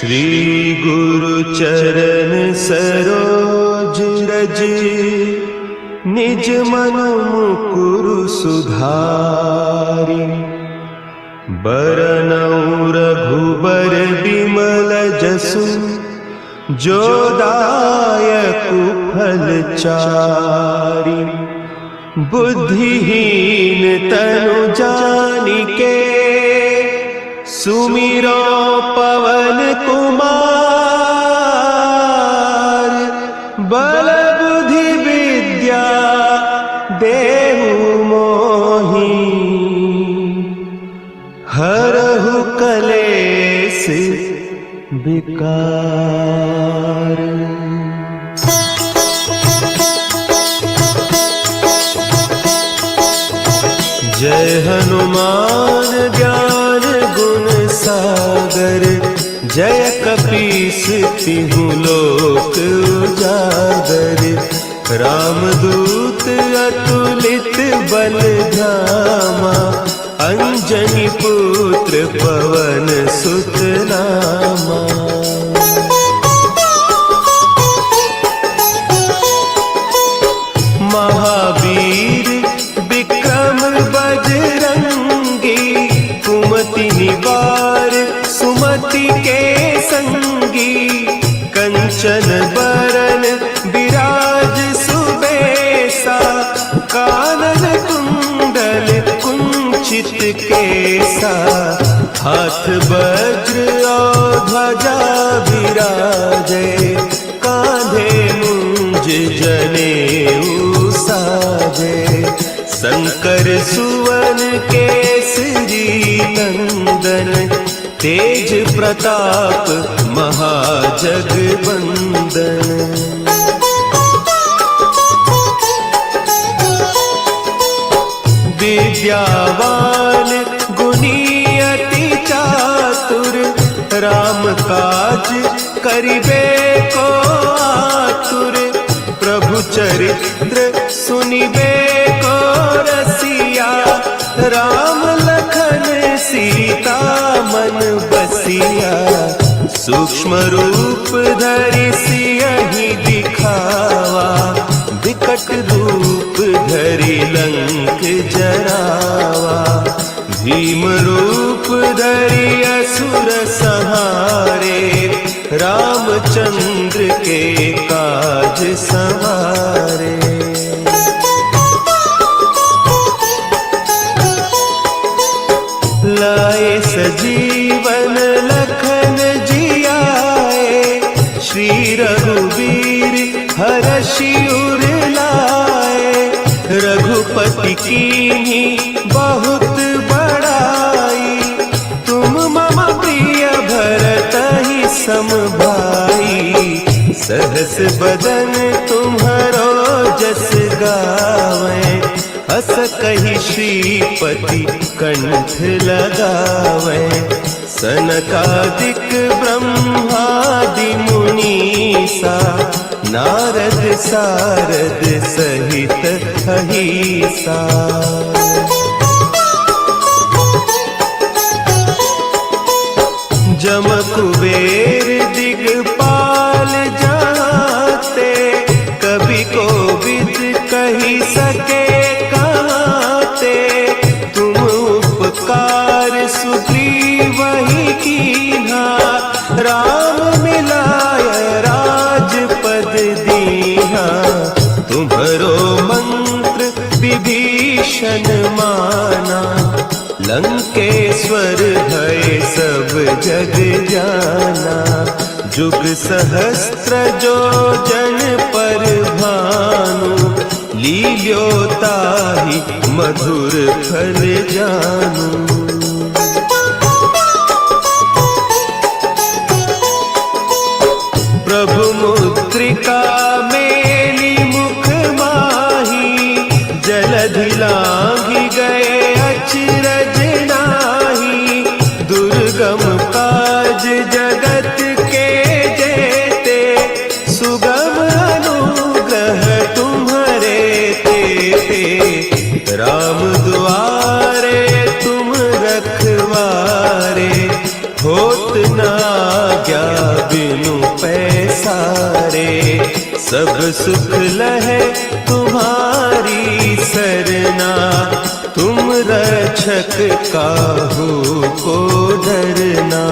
श्री गुरु चरण सरोज रज, निज मन मुकुरु सुधारि। बरनउँ रघुबर बिमल जसु, जो दायकु फल चारि। बुद्धिहीन तनु जानिके, सुमिरो पवन कुमार। बल बुद्धि विद्या देहु मोहि, हरहु कलेस विकार। जय हनुमान ज्ञान गुण सागर, जय कपीस तिहु लोक उजागर। रामदूत अतुलित बल धामा, अंजनी पुत्र पवन सुत नामा। महावीर विक्रम बजरंगी, कुमति निवार सुमति के संगी। कंचन बरन विराज सुबेसा, कानन कुंडल कुंचित केसा। हाथ वज्र और ध्वजा विराजे, कांधे मुंज जनेऊ साजे। शंकर सुवन केसरी नंदन, तेज प्रताप महाजगवंदन। विद्यावान गुणी अति चातुर, राम काज करिबे को आतुर। प्रभु चरित्र सुनिबे को रसिया, राम लखन सीता मन बसिया। सूक्ष्म रूप धरि सियहि दिखावा, विकट रूप धरि लंक जरावा। भीम रूप धरि असुर संहारे, रामचंद्र के काज सवारे। लाए सजीवन लखन जियाए, श्री रघुवीर हरषि उर लाए। रघुपति कीन्ही बहुत बड़ाई, तुम मम प्रिय भरतहि सम भाई। सहस बदन तुम्हरो जस गावें, हस कहि श्रीपति कंठ लगावें। सनकादिक ब्रह्मादि मुनीसा, नारद सारद सहित अहीसा। जम कुबेर दिगपाल जाते, कवि कोविद कहि सके कहते। तुम उपकार सुग्रीवहि कीन्हा, राम मिलाय राजपद दीन्हा। तुम्हरो मंत्र विभीषण माना, लंकेश्वर भय सब जग जाना। जुग सहस्त्र जो जन पर भानु, लील्योताहि मधुर फल जानू। प्रभु मुद्रिका मेली मुख माही, जलधि लांघि गए अचरज नाही। दुर्गम काज जगत के जेते, सुगम अनुग्रह तुम्हरे तेते। राम दुआरे तुम रखवारे, होत न आज्ञा बिनु पैसारे, सब सुख लहे तुम्हारी सरना, तुम रक्षक काहू को डरना।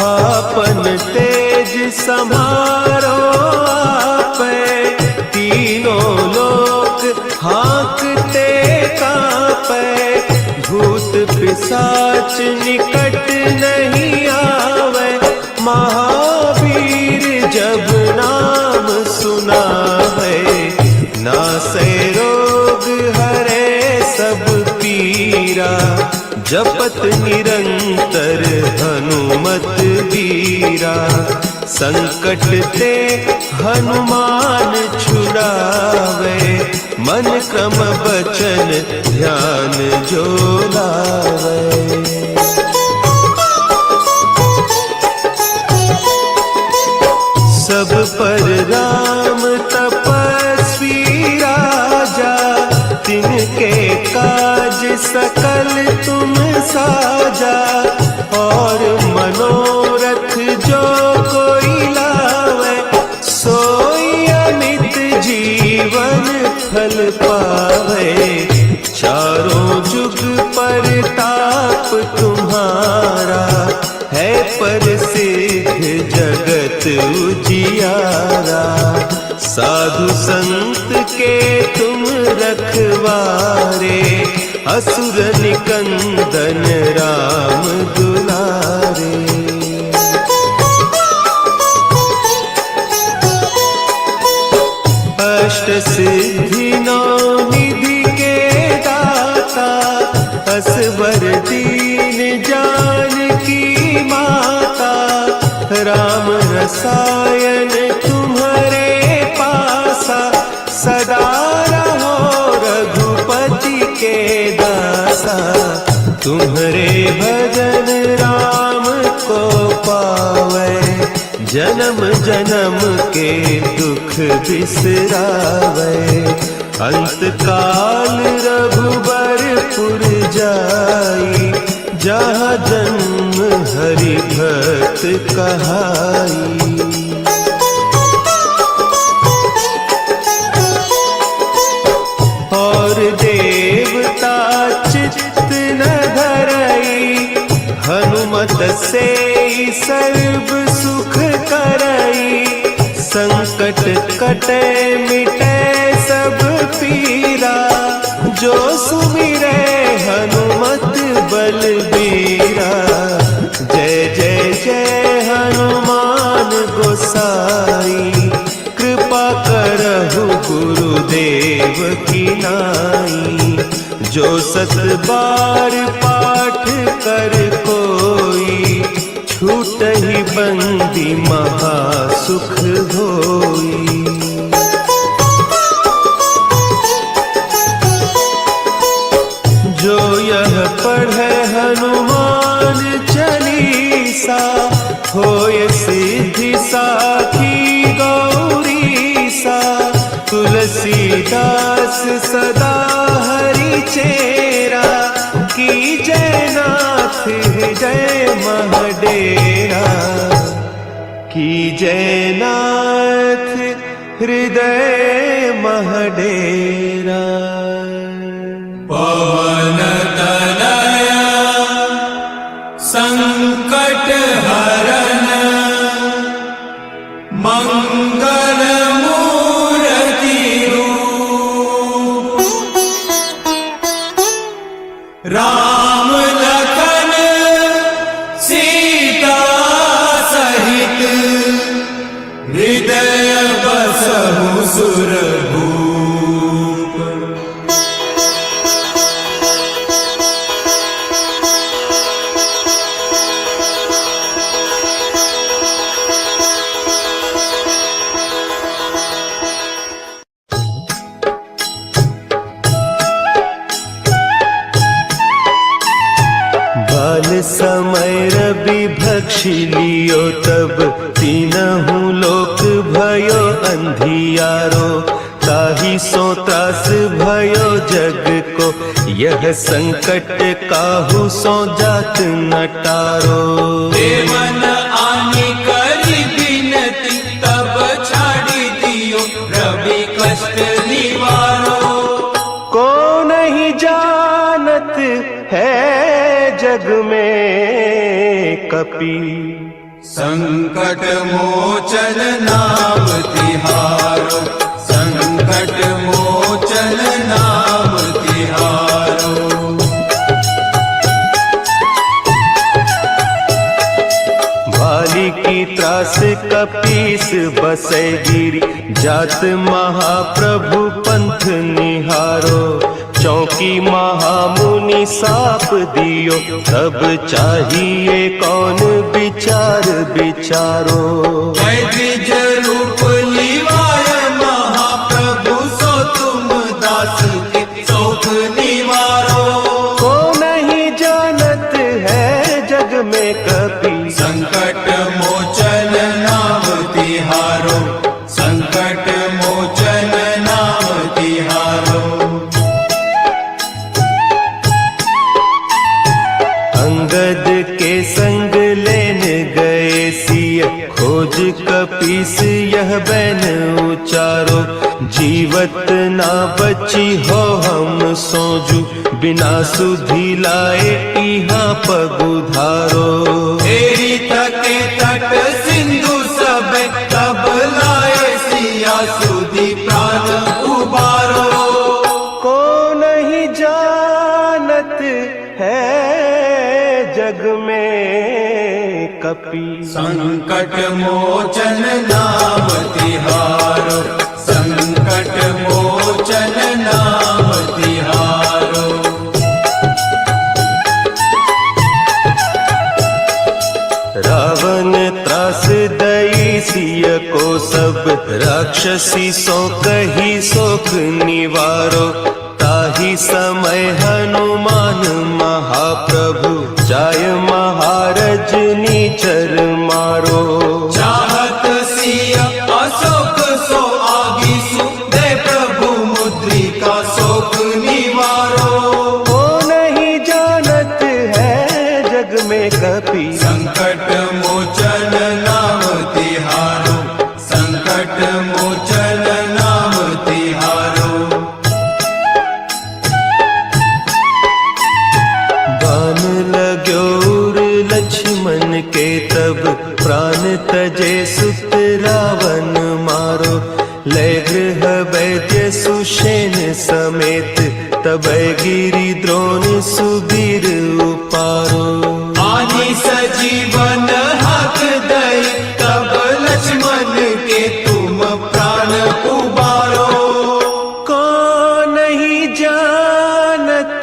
आपन तेज समारो आपै, तीनों लोक हाँकते कांपै, भूत पिशाच निकट नहीं आवे, महावीर जब नाम सुनावे, नासै रोग हरे सब पीरा, जपत निरंतर हनुमत वीरा, संकट ते हनुमान छुड़ावे, मन क्रम बचन ध्यान जो लावे। सब पर राम तपस्वी राजा, तिनके काज सकल तुम साजा, और मनोरथ जो कोई लावे, सोई अमित जीवन फल पावे, चारों जुग परताप तुम्हारा, है प्रसिद्ध जगत उजियारा, साधु संत के तुम रखवारे, असुर निकंदन राम दुलारे। अष्ट सिद्धि नौ निधि के दाता, असवर दीन जानकी माता, राम रसायन तुम्हारे पासा, सदा रहो रघुपति के दासा, तुम्हारे भजन राम को पावे, जन्म जन्म के दुख बिसरावे, अंत काल रघुबरपुर जाई, जहाँ जन्म हरि भक्त कहाई। और देवता चित्त न धरई, हनुमत से सर्व सुख करई, संकट कटे मिटे सब पीरा, जो सुमिरे हनुमत बलबीरा, जय जय जय हनुमान गोसाई, कृपा करहु गुरुदेव की नाई, जो सत बार पाठ कर कोई, छूटहि बंदी महासुख होई। जो यह पढ़े हनुमान चालीसा, होय सिद्धि साखी गौरीसा, तुलसीदास सदा हरि चेरा, की जय नाथ हृदय महडेरा, की जय नाथ हृदय महडेरा। पवन तनया संकट हरन, मंगल मूर्ति रूप, राम लखन सीता सहित, हृदय बसहु सुरभूप। समय रवि भक्षि लियो, तब तीनहु लोक भयो अंधियारो, ताहि सो त्रास भयो जग को, यह संकट काहू सो जात न टारो। देवन आनी करी बिनती तब छाड़ी दियो रवि कष्ट निवारो। को नहीं जानत है जग में कपि संकट मोचन नाम तिहारो। संकट मोचन नाम तिहारो। भाली की त्रास कपीस बसे गिरी जात महाप्रभु पंथ निहारो। चौकी महामुनि साप दियो तब चाहिए कौन विचार विचारो। द्विज रूप लिवाय महाप्रभु सो तुम दास के शोक निवारो। को नहीं जानत है जग में कपि संकट मोचन नाम तिहारो। संकट मोचन नाम तिहारो। अंगद के संग लेन गए सिय खोज कपीस यह बैन उचारो। जीवत ना बची हो हम सोजू बिना सुधि लाए इहाँ पगुधारो। तेरी तके तट सिंधु सब तब लाए सिया सुधि प्राण उबारो। को नहीं जानत है जग में कपि संकट मोचन नाम तिहारो। संकट मोचन नाम तिहारो। रावण त्रास दई सिय को सब राक्षसी सो कही शोक निवारो। ताही समय हनुमान महाप्रभु जाय महारज नीचर मारो। चाहत सिय अशोक सो आगीसु दे प्रभु मुद्रिका शोक निवारो। को नहीं जानत है जग में कपि संकट मोचन नाम तिहारो। संकट मोचन नाम तिहारो। बान लाग्योर लक्ष्मण के तब प्राण तजे सुत रावण मारो। लय गृह वैद्य सुषेण समेत तब गिरि द्रोण सुबीर उपारो। आनी सजीवन हक दई तब लक्ष्मण के तुम प्राण उबारो। को नहीं जानत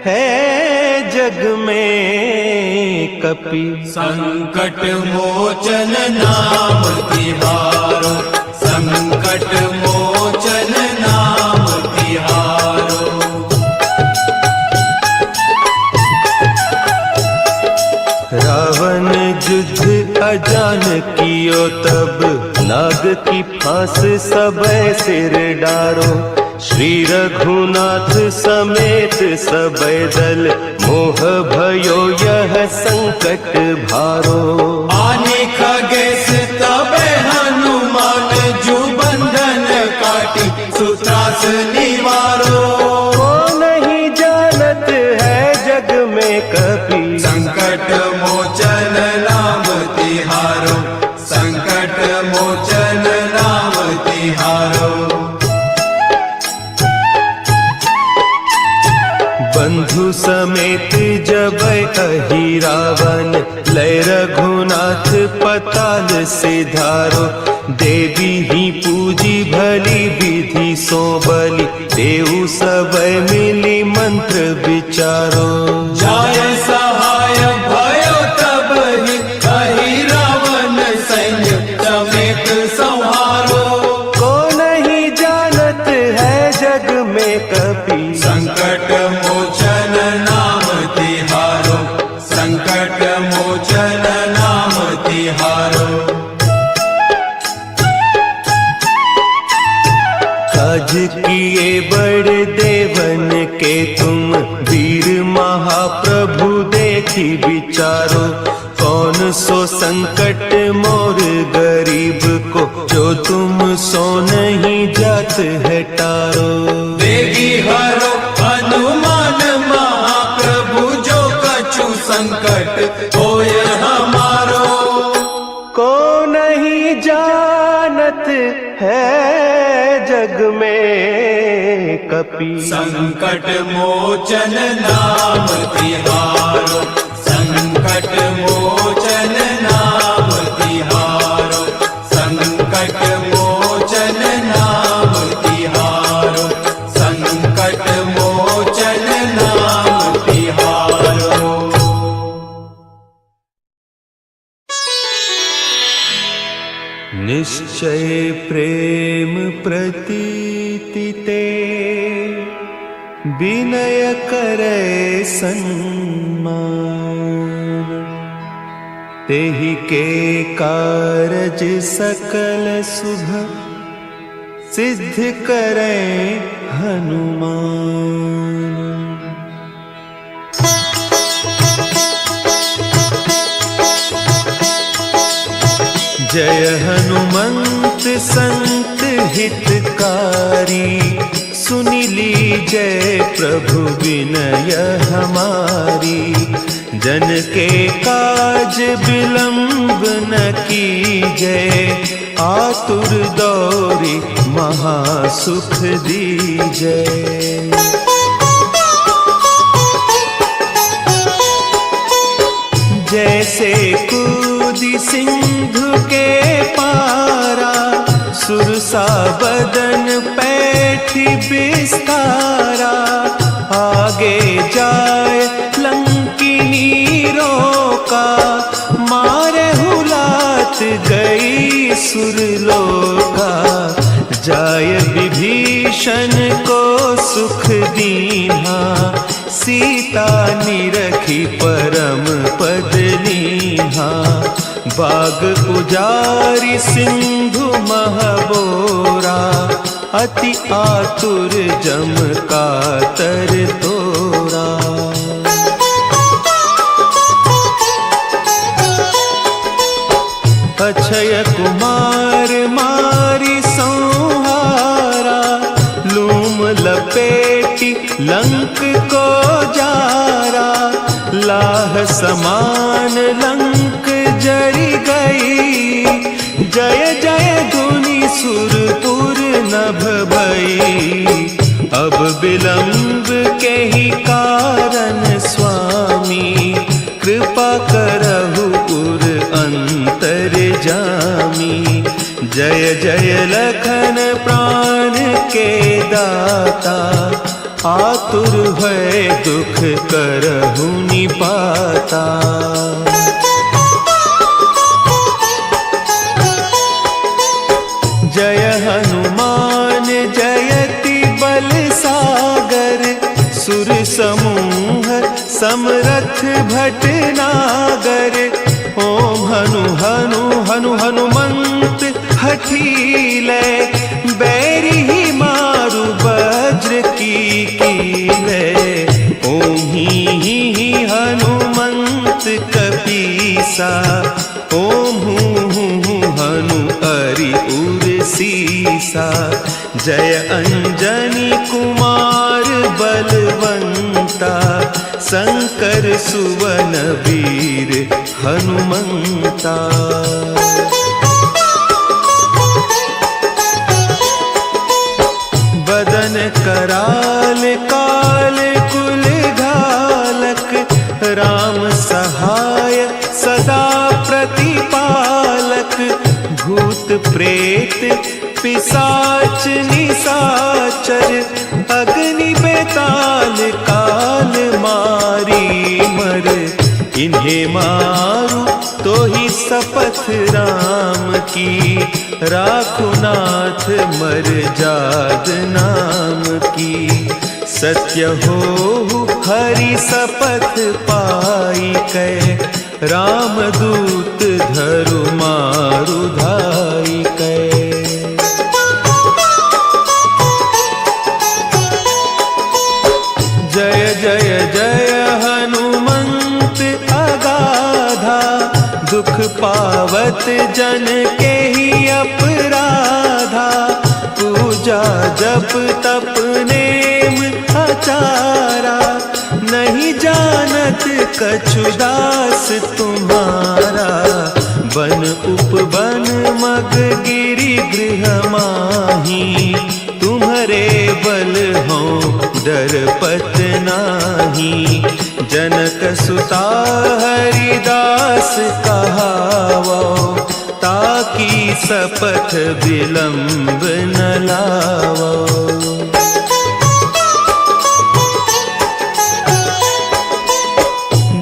है जग में कपि संकट मोचन नाम तिहारो। संकट मोचन नाम तिहारो। रावण युद्ध अजान कियो तब नाग की फांस सब सिर डारो। श्री रघुनाथ समेत सब दल मोह भयो यह संकट भारो। आने खगेश तबे हनुमान जू बंधन काटी सुत्रास निवारो। को नहीं जानत है जग में कपि संकट मोचन नाम तिहारो। संकट मोचन नाम तिहारो। बंधु समेत जब अहि रावण लय रघुनाथ पताल सिधारो। देवी ही पूजी भली विधि सो बलि देव सब मिली मंत्र विचारो। जाय सहाय भयो तब ही अहि रावण सैन्य समेत संहारो। को नहीं जानत है जग में कपि संकट मोचन नाम तिहारो। संकट मोचन नाम तिहारो। काज किए बड़ देवन के तुम वीर महाप्रभु देखी विचारो, कौन सो संकट मोर गरीब को, जो तुम सो नहीं जात है टारो। देगी हरो हनुमान महाप्रभु, जो कछु संकट होय हमारो। को नहीं जानत है जग में कपि, संकट मोचन नाम तिहारो, संकट मोचन नाम तिहारो, संकट मोचन नाम तिहारो, संकट मोचन नाम तिहारो। निश्चय प्रेम प्रतीति ते, विनय करे सन्मान, तेहि के कारज सकल शुभ, सिद्ध करे हनुमान। जय हनुमंत संत हितकारी, सुनि लीजय प्रभु विनय हमारी। जन के काज विलंब न कीजय, आतुर दौरी महासुख दीजय। जैसे कूदी सिंधु के पारा, सुरसा बदन पैठी बिस्तारा। आगे जाए लंकिनी रोका, मारे हुलात गई सुरलोका। जाय विभीषण को सुख दीन्हा, सीता निरखी परम पद लीन्हा। बाग उजारी सिंधु महबोरा, अति आतुर जम कातर तोरा। अक्षय कुमार मारी संहारा, लूम लपेटी लंक को जारा। लाह समान लंक जरी गई, जय जय धुनि सुरपुर नभ भई। अब विलंब के ही कारण स्वामी, कृपा करहु उर अंतर जामी। जय जय लखन प्राण के दाता, आतुर भय दुख करहु निपाता। जय हनुमान जयति बल सागर, सुर समूह समरथ भटनागर। ओम हनु हनु हनु हनुमंत हठीले, बैरी ही मारु वज्र की कीले। ओम ही हनुमंत कपीसा, ओम हूँ हनु अरि उर सीसा। जय अंजनी कुमार बलवंता, शंकर सुवन वीर हनुमंता। बदन कराल काल कुल घालक, राम सहाय सदा प्रतिपालक। भूत प्रेत पिशाच निशाचर, अग्नि बेताल काल मारी मर। इन्हें मारू तो ही शपथ राम की, राखुनाथ मर जाद नाम की। सत्य हो हरि शपथ पाई कै, रामदूत धरु मारु धाई कै। पावत जन के ही अपराधा, पूजा जप तप नेम आचारा, नहीं जानत कछु दास तुम्हारा। बन उपवन मग गिरि गृह माही, तुम्हारे बल हो डरपत नाही। जनक सुता हरिदास कहावो, ताकि सपथ विलंब न लावो।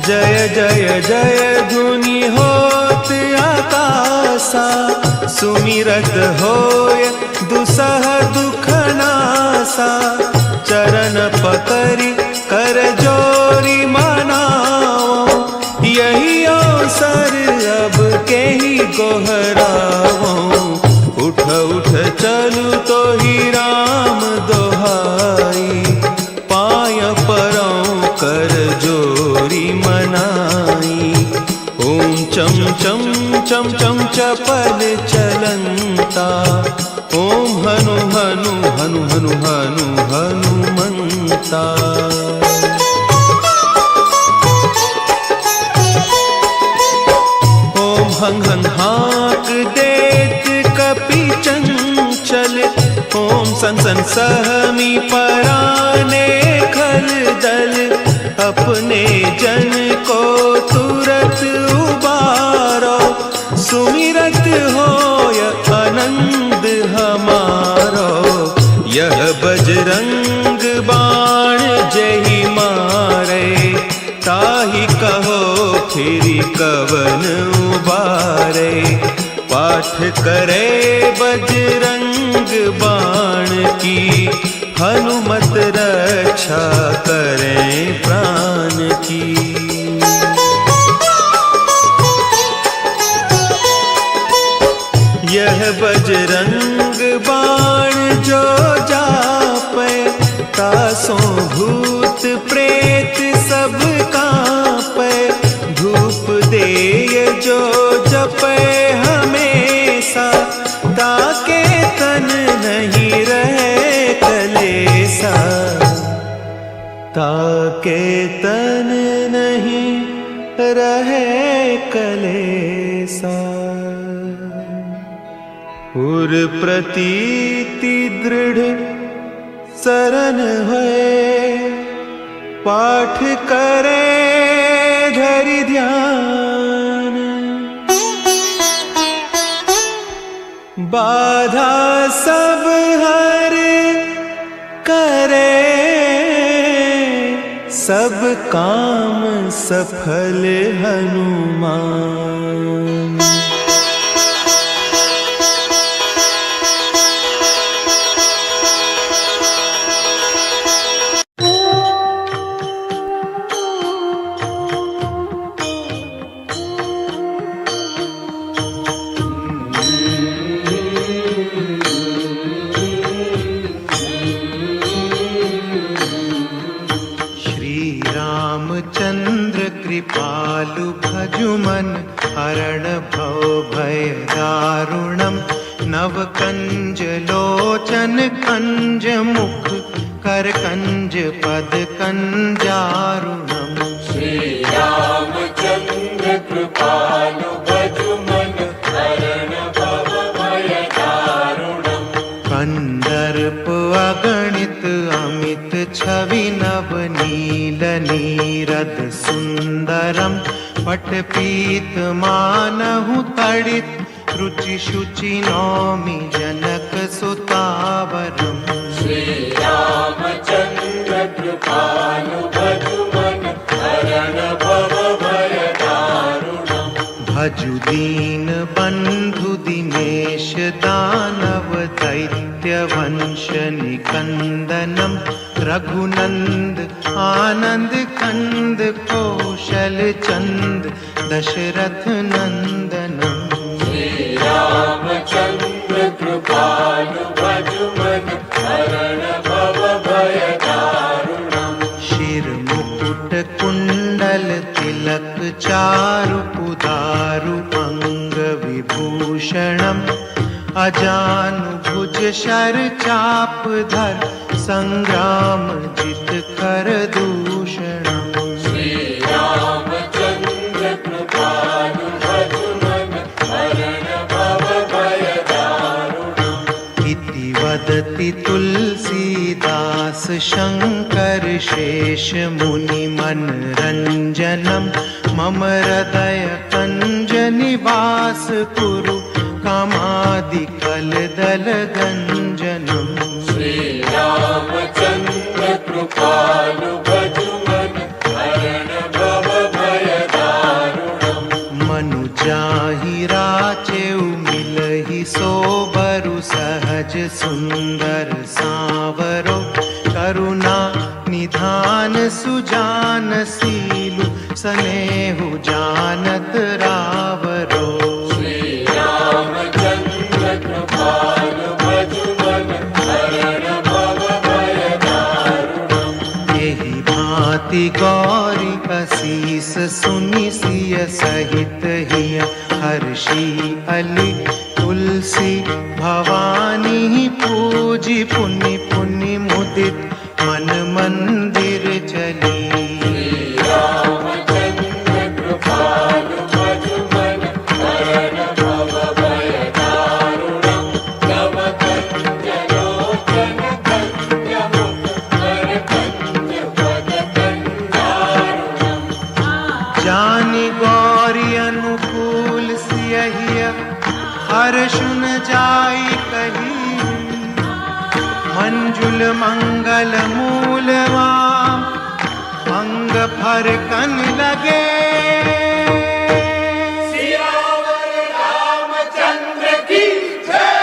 जय जय जय धुनि होत आकाशा, सुमिरत होय दुसह दुख नासा। चरण पकड़ि कर जोरी मनाओ, यही अवसर अब के ही गोहराओ। उठ उठ चलू तो ही राम दोहाई, पाय परौ कर जोरी मनाई। ओम चम चम चम चम चपल चलंता, ओम हनु हनु हनु हनु हनु हनुमंता। ओम हंग हंग हाक देत कपि चंचल, ओम सन सन सहमी पराने खल दल। अपने जन को तुरत उबारो, सुमिरत होय आनंद हमारो। यह बजरंग बाण जहि मारे, ताहि कहो फिरि कवन उबारे। पाठ करे बजरंग बाण की, हनुमत रक्षा करें प्राण की। यह बजरंग बाण जो जापे, तासों भूत प्रेत सब कांपे। धूप देय जो जपे हमेशा, ताके तन नहीं रहे कलेसा। ताके तन नहीं रहे कलेसा। उर प्रतीति दृढ़ सरन है, पाठ करे धरि ध्यान। बाधा सब हर करे, सब काम सफल हनुमान। कृपालु भजुमन हरण भव भय दारुणम। नव कंज लोचन कंज मुख कर कंज पद कंजारुणम। श्री रामचंद्र कृपालु भजुमन हरण भव भय दारुणम। कंदर्प अगणित अमित छवि नव नील नीरद सुंदरम। पट पीत मानहु तड़ित रुचि शुचि नौमि जनक सुतावरम। श्री रामचंद्र कृपालु भजुमन हरण भव भय दारुणम। भजु दीन बंधु दिनेश दानव दैत्य वंश निकंदनम। रघुनंद आनंद कंद कौशल चंद दशरथ नंदनम। श्री रामचंद्र कृपालु भजुमन हरण भव भय दारुणम। शिर मुकुट कुंडल कुण्डल तिलक चारु उदारु अंग विभूषणम् अजानुभुज शर चाप धर संग्राम जित कर दूषणम् श्री रामचंद्र कृपालु भजुमन हरण भव भय दारुणम् इति वदति तुलसीदास शंकर शेष मुनि मनरंजनम् मम हृदय कंज निवास कुरु कामादि कलदल गंजनम् श्री रामचंद्र कृपालु भजुमन हरण भव भय दारुणम् मनुजाहि राचेउ मिलहि सोबरु सहज सुंदर सांवरो करुणा निधान सुजान सीलु स्नेहु जानत रावरो श्री रामचंद्र कृपालु भजुमन हरण भव भय दारुणम् यही भांति गौरी असीस सुनि सिय सहित हिय हर्षि अली तुलसी भवानी पूजी पुनि पुनि मुदित मन मंदिर चली रामचंद्र कृपालु भजुमन हरण भव भय दारुणम् तव कंजलोचन कंजमुख कर कंज पद कंजारुणम् जानि गौरी अनुकूल सियहिय हर्षुन जाई कही मंजुल मंगल मूलवाम अंग फर कन लगे सियावर रामचंद्र की जय।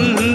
बंधु